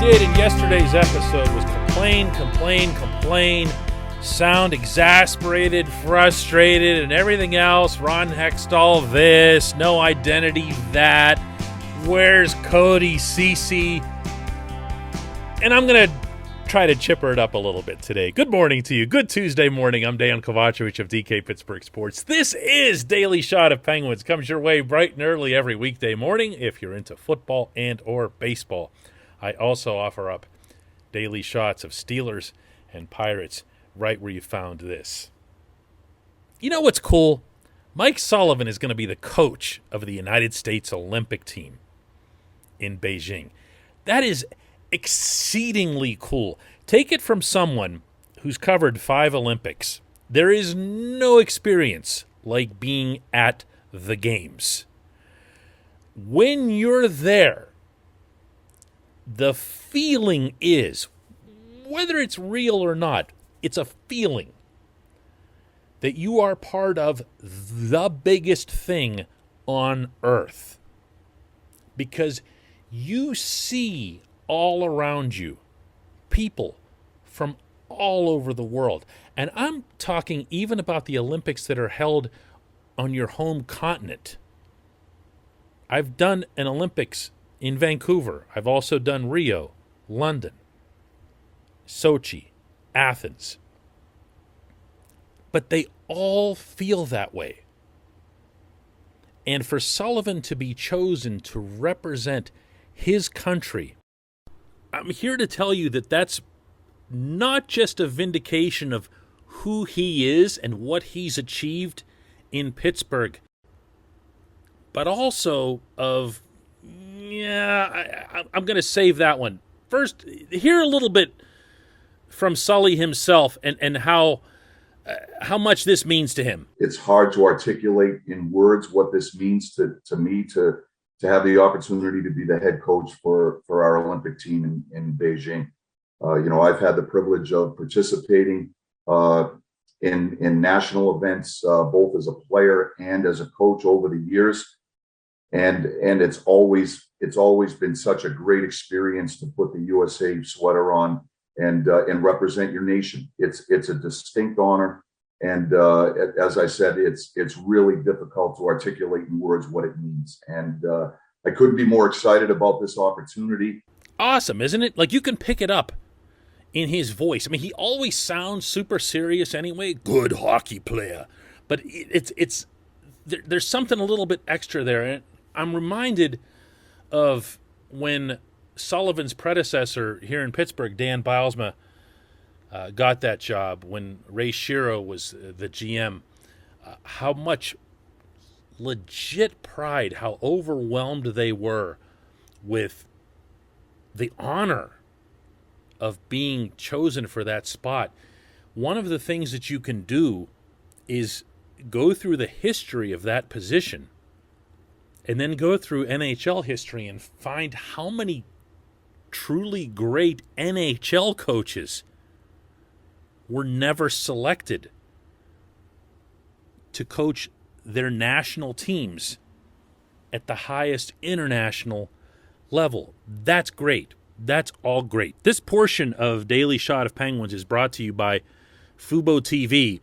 did in yesterday's episode was complain, sound exasperated, frustrated, and everything else. Ron Hextall this, no identity that, where's Cody Cece? And I'm going to try to chipper it up a little bit today. Good morning to you. Good Tuesday morning. I'm Dejan Kovacevic of DK Pittsburgh Sports. This is Daily Shot of Penguins. Comes your way bright and early every weekday morning if you're into football and or baseball. I also offer up daily shots of Steelers and Pirates right where you found this. You know what's cool? Mike Sullivan is going to be the coach of the United States Olympic team in Beijing. That is exceedingly cool. Take it from someone who's covered 5 Olympics. There is no experience like being at the games. When you're there, the feeling is, whether it's real or not, it's a feeling that you are part of the biggest thing on earth. Because you see all around you people from all over the world. And I'm talking even about the Olympics that are held on your home continent. I've done an Olympics in Vancouver. I've also done Rio, London, Sochi, Athens. But they all feel that way. And for Sullivan to be chosen to represent his country, I'm here to tell you that that's not just a vindication of who he is and what he's achieved in Pittsburgh, but also of, I'm going to save that one. First, hear a little bit from Sully himself and how much this means to him. It's hard to articulate in words what this means to me to have the opportunity to be the head coach for our Olympic team in Beijing. I've had the privilege of participating in national events, both as a player and as a coach over the years. And it's always been such a great experience to put the USA sweater on and represent your nation. It's a distinct honor, and as I said, it's really difficult to articulate in words what it means. And I couldn't be more excited about this opportunity. Awesome, isn't it? Like, you can pick it up in his voice. I mean, he always sounds super serious anyway. Good hockey player, but there's something a little bit extra there. And I'm reminded of when Sullivan's predecessor here in Pittsburgh, Dan Bylsma, got that job when Ray Shero was the GM. How much legit pride, how overwhelmed they were with the honor of being chosen for that spot. One of the things that you can do is go through the history of that position and then go through NHL history and find how many truly great NHL coaches were never selected to coach their national teams at the highest international level. That's great. That's all great. This portion of Daily Shot of Penguins is brought to you by Fubo TV.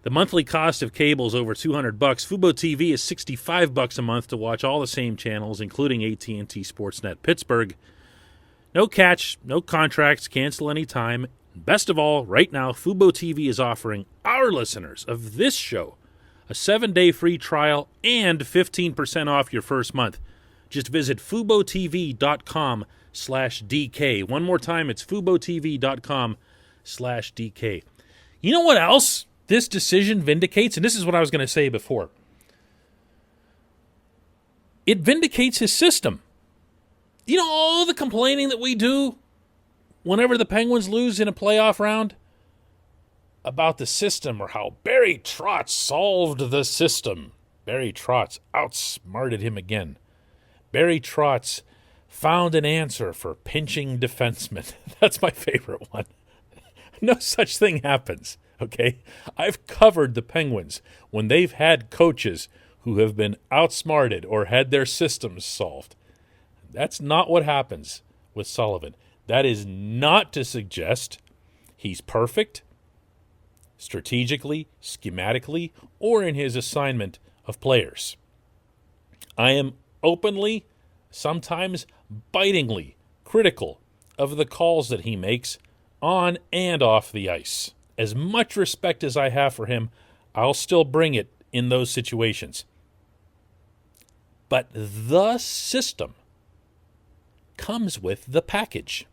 The monthly cost of cable is over $200. Fubo TV is $65 a month to watch all the same channels, including AT&T Sportsnet Pittsburgh. No catch, no contracts, cancel anytime. Best of all, right now, Fubo TV is offering our listeners of this show a 7-day free trial and 15% off your first month. Just visit FuboTV.com/DK. One more time, it's FuboTV.com/DK. You know what else this decision vindicates? And this is what I was going to say before. It vindicates his system. You know all the complaining that we do whenever the Penguins lose in a playoff round about the system or how Barry Trotz solved the system. Barry Trotz outsmarted him again. Barry Trotz found an answer for pinching defensemen. That's my favorite one. No such thing happens, okay? I've covered the Penguins when they've had coaches who have been outsmarted or had their systems solved. That's not what happens with Sullivan. That is not to suggest he's perfect, strategically, schematically, or in his assignment of players. I am openly, sometimes bitingly, critical of the calls that he makes on and off the ice. As much respect as I have for him, I'll still bring it in those situations. But the system comes with the package.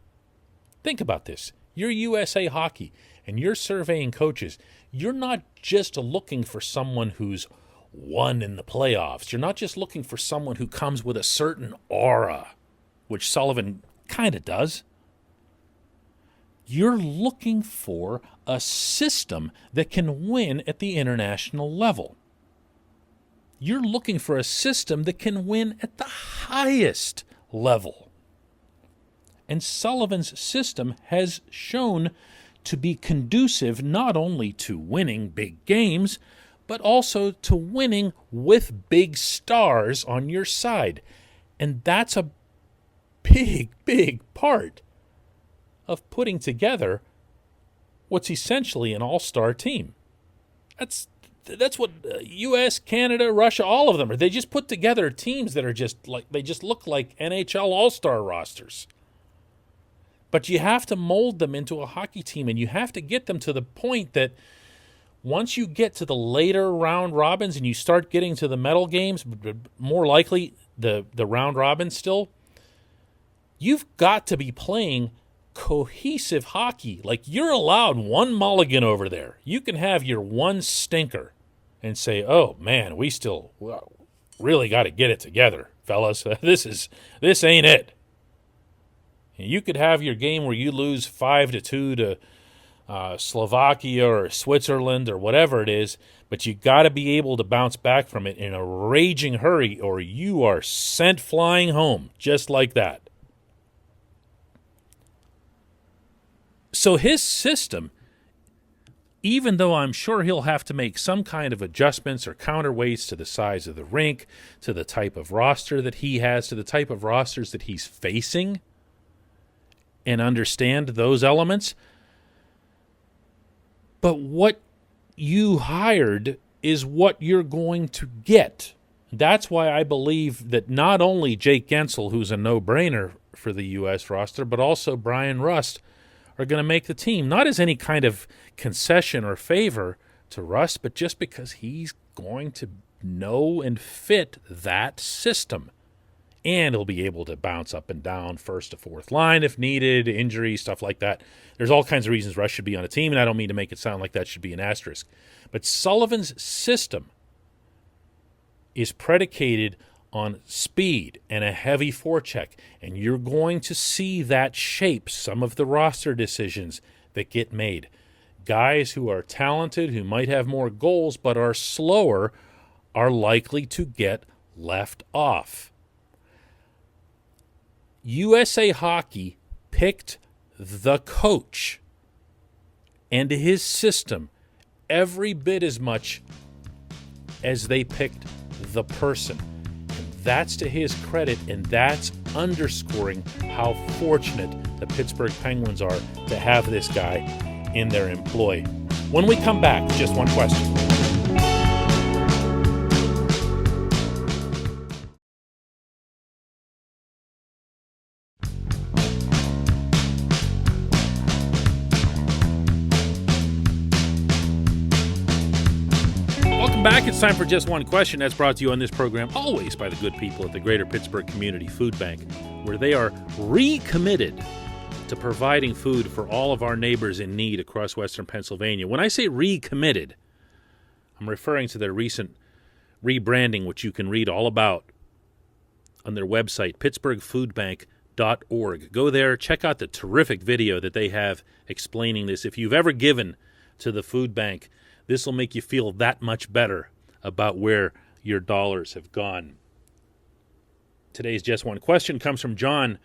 Think about this. You're USA Hockey and you're surveying coaches. You're not just looking for someone who's won in the playoffs. You're not just looking for someone who comes with a certain aura, which Sullivan kind of does. You're looking for a system that can win at the international level. You're looking for a system that can win at the highest level. And Sullivan's system has shown to be conducive not only to winning big games, but also to winning with big stars on your side. And that's a big, big part of putting together what's essentially an all-star team. That's what U.S., Canada, Russia, all of them are. They just put together teams that are they just look like NHL all-star rosters. But you have to mold them into a hockey team, and you have to get them to the point that once you get to the later round robins and you start getting to the medal games, more likely the round robins still, you've got to be playing cohesive hockey. Like, you're allowed one mulligan over there. You can have your one stinker and say, oh, man, we still really got to get it together, fellas. This ain't it. You could have your game where you lose 5-2 to Slovakia or Switzerland or whatever it is, but you got to be able to bounce back from it in a raging hurry or you are sent flying home just like that. So his system, even though I'm sure he'll have to make some kind of adjustments or counterweights to the size of the rink, to the type of roster that he has, to the type of rosters that he's facing, and understand those elements. But what you hired is what you're going to get. That's why I believe that not only Jake Gensel, who's a no-brainer for the U.S. roster, but also Brian Rust are going to make the team. Not as any kind of concession or favor to Rust, but just because he's going to know and fit that system. And he'll be able to bounce up and down first to fourth line if needed, injuries, stuff like that. There's all kinds of reasons Russ should be on a team, and I don't mean to make it sound like that should be an asterisk. But Sullivan's system is predicated on speed and a heavy forecheck, and you're going to see that shape some of the roster decisions that get made. Guys who are talented, who might have more goals but are slower, are likely to get left off. USA Hockey picked the coach and his system every bit as much as they picked the person. And that's to his credit, and that's underscoring how fortunate the Pittsburgh Penguins are to have this guy in their employ. When we come back, just one question. Back, it's time for Just One Question. That's brought to you on this program always by the good people at the Greater Pittsburgh Community Food Bank, where they are recommitted to providing food for all of our neighbors in need across western Pennsylvania. When I say recommitted, I'm referring to their recent rebranding, which you can read all about on their website, pittsburghfoodbank.org. Go there, check out the terrific video that they have explaining this. If you've ever given to the food bank, this will make you feel that much better about where your dollars have gone. Today's Just One Question comes from John,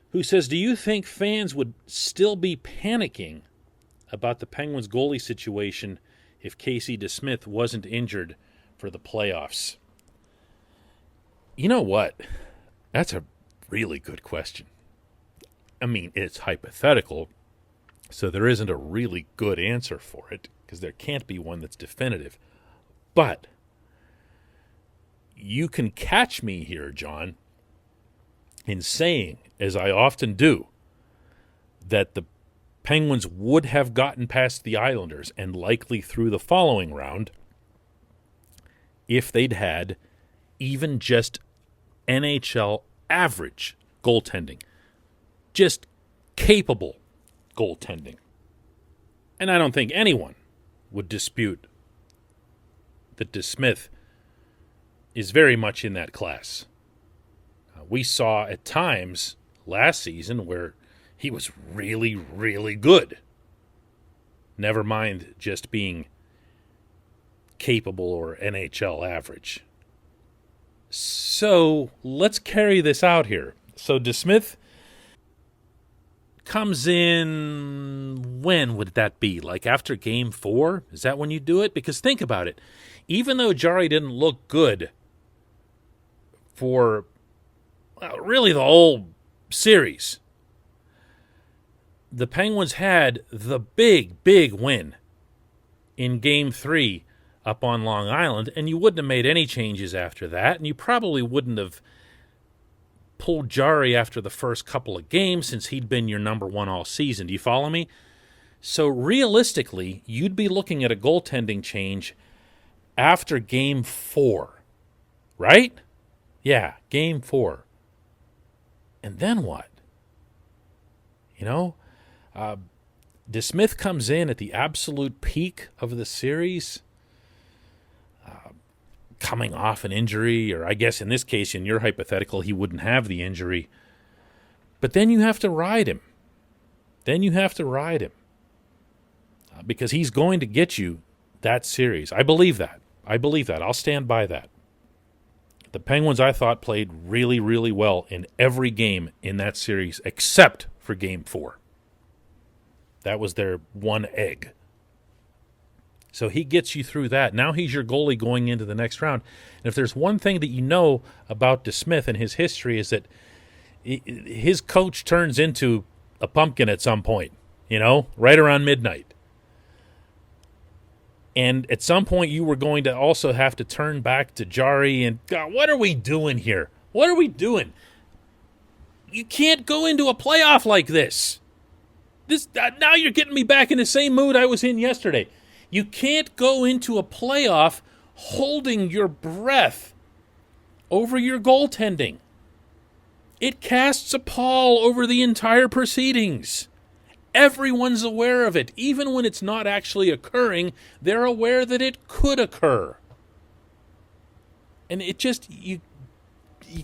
who says, do you think fans would still be panicking about the Penguins goalie situation if Casey DeSmith wasn't injured for the playoffs? You know what? That's a really good question. I mean, it's hypothetical, so there isn't a really good answer for it, because there can't be one that's definitive. But you can catch me here, John, in saying, as I often do, that the Penguins would have gotten past the Islanders and likely through the following round if they'd had even just NHL average goaltending. Just capable goaltending. And I don't think anyone would dispute that DeSmith is very much in that class. We saw at times last season where he was really, really good. Never mind just being capable or NHL average. So let's carry this out here. So DeSmith comes in, when would that be? Like after game 4? Is that when you do it? Because think about it. Even though Jari didn't look good for really the whole series, the Penguins had the big win in Game 3 up on Long Island, and you wouldn't have made any changes after that, and you probably wouldn't have pulled Jari after the first couple of games since he'd been your number one all season. Do you follow me? So realistically, you'd be looking at a goaltending change after Game 4, right? Yeah, Game 4. And then what? You know, DeSmith comes in at the absolute peak of the series, coming off an injury, or I guess in this case, in your hypothetical, he wouldn't have the injury. But then you have to ride him. Because he's going to get you that series. I believe that. I'll stand by that. The Penguins, I thought, played really, really well in every game in that series except for Game 4. That was their one egg. So he gets you through that. Now he's your goalie going into the next round. And if there's one thing that you know about DeSmith and his history is that his coach turns into a pumpkin at some point, right around midnight. And at some point you were going to also have to turn back to Jari and, God, what are we doing here? What are we doing? You can't go into a playoff like this. Now you're getting me back in the same mood I was in yesterday. You can't go into a playoff holding your breath over your goaltending. It casts a pall over the entire proceedings. Everyone's aware of it. Even when it's not actually occurring, they're aware that it could occur. And it just, you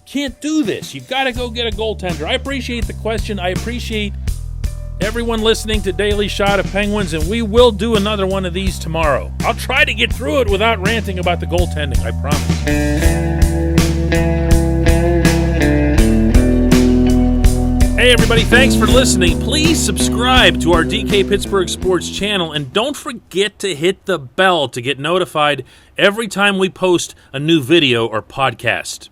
can't do this. You've got to go get a goaltender. I appreciate the question. I appreciate everyone listening to Daily Shot of Penguins, and we will do another one of these tomorrow. I'll try to get through it without ranting about the goaltending, I promise. Hey everybody, thanks for listening. Please subscribe to our DK Pittsburgh Sports channel, and don't forget to hit the bell to get notified every time we post a new video or podcast.